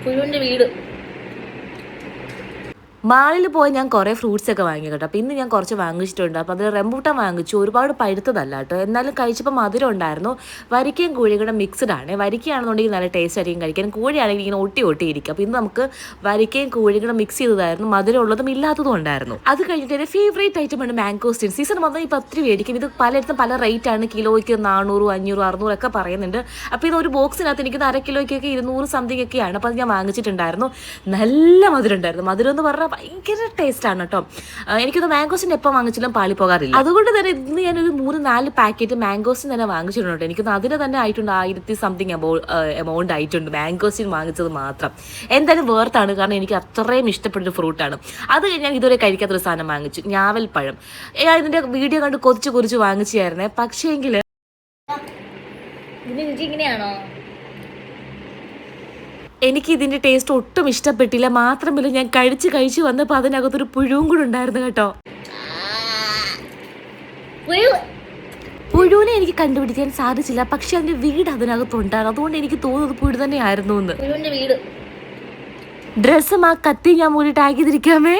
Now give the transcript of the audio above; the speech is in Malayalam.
പുഴുവിന്റെ വീട്. മാളിൽ പോയി ഞാൻ കുറേ ഫ്രൂട്ട്സ് ഒക്കെ വാങ്ങി കേട്ടോ. അപ്പോൾ ഇന്ന് ഞാൻ കുറച്ച് വാങ്ങിച്ചിട്ടുണ്ട്. അപ്പോൾ അതിൽ റംബൂട്ടാൻ വാങ്ങിച്ചു. ഒരുപാട് പഴുത്തതല്ല കേട്ടോ, എന്നാലും കഴിച്ചപ്പോൾ മധുരം ഉണ്ടായിരുന്നു. വരിക്കയും കോഴിയും കൂടെ മിക്സ്ഡ് ആണ്. വരിക്കയാണെന്നുണ്ടെങ്കിൽ നല്ല ടേസ്റ്റ് ആയിരിക്കും കഴിക്കാൻ, കോഴിയാണെങ്കിൽ ഇങ്ങനെ ഒട്ടി ഇരിക്കും. അപ്പോൾ ഇന്ന് നമുക്ക് വരിക്കയും കോഴിയും കൂടെ മിക്സ് ചെയ്തതായിരുന്നു. മധുരം ഉള്ളതും ഇല്ലാത്തതും ഉണ്ടായിരുന്നു. അത് കഴിഞ്ഞിട്ട് എൻ്റെ ഫേവറേറ്റ് ഐറ്റമാണ് മാംഗോസ്റ്റീൻ. സീസൺ വന്നാൽ ഇപ്പോൾ ഒത്തിരി മേടിക്കും. ഇത് പലയിടത്തും പല റേറ്റാണ്. കിലോയ്ക്ക് 400, 500, 600 ഒക്കെ പറയുന്നുണ്ട്. അപ്പോൾ ഇത് ഒരു ബോക്സിനകത്ത് എനിക്ക് 1/2 കിലോയ്ക്കൊക്കെ 200 സംതിങ് ഒക്കെയാണ്. അപ്പോൾ അത് ഞാൻ വാങ്ങിച്ചിട്ടുണ്ടായിരുന്നു. നല്ല മധുരം ഉണ്ടായിരുന്നു. മധുരം എന്ന് പറഞ്ഞാൽ ഭയങ്കര ടേസ്റ്റാണ് കേട്ടോ. എനിക്കൊന്ന് മാംഗോസിൻ്റെ എപ്പോൾ വാങ്ങിച്ചാലും പാളി പോകാറില്ല. അതുകൊണ്ട് തന്നെ ഇന്ന് ഞാനൊരു 3-4 പാക്കറ്റ് മാംഗോസിൻ തന്നെ വാങ്ങിച്ചിട്ടുണ്ട്. എനിക്കൊന്ന് അതിന് തന്നെ ആയിട്ടുണ്ട് 1000 സംതിങ് എമൗണ്ട് ആയിട്ടുണ്ട് മാംഗോസിൻ വാങ്ങിച്ചത് മാത്രം. എന്തായാലും വേർത്താണ്, കാരണം എനിക്ക് അത്രയും ഇഷ്ടപ്പെട്ടൊരു ഫ്രൂട്ടാണ്. അത് ഞാൻ ഇതുവരെ കഴിക്കാത്തൊരു സാധനം വാങ്ങിച്ചു, ഞാവൽപ്പഴം. ഇതിൻ്റെ വീഡിയോ കണ്ട് കൊതിച്ച് വാങ്ങിച്ചായിരുന്നേ. പക്ഷേങ്കിൽ ഇങ്ങനെയാണോ, എനിക്ക് ഇതിൻ്റെ ടേസ്റ്റ് ഒട്ടും ഇഷ്ടപ്പെട്ടില്ല. മാത്രമല്ല ഞാൻ കഴിച്ച് വന്നപ്പോൾ അതിനകത്തൊരു പുഴുവും കൂടെ ഉണ്ടായിരുന്നു കേട്ടോ. പുഴുവിനെ എനിക്ക് കണ്ടുപിടിക്കാൻ സാധിച്ചില്ല, പക്ഷെ അതിൻ്റെ വീട് അതിനകത്തുണ്ടായിരുന്നു. അതുകൊണ്ട് എനിക്ക് തോന്നുന്നത് പുഴു തന്നെ ആയിരുന്നു എന്ന്. ഡ്രസ്സും ആ കത്തി ഞാൻ മൂടി ടാഗ് ചെയ്തിരിക്കാമേ.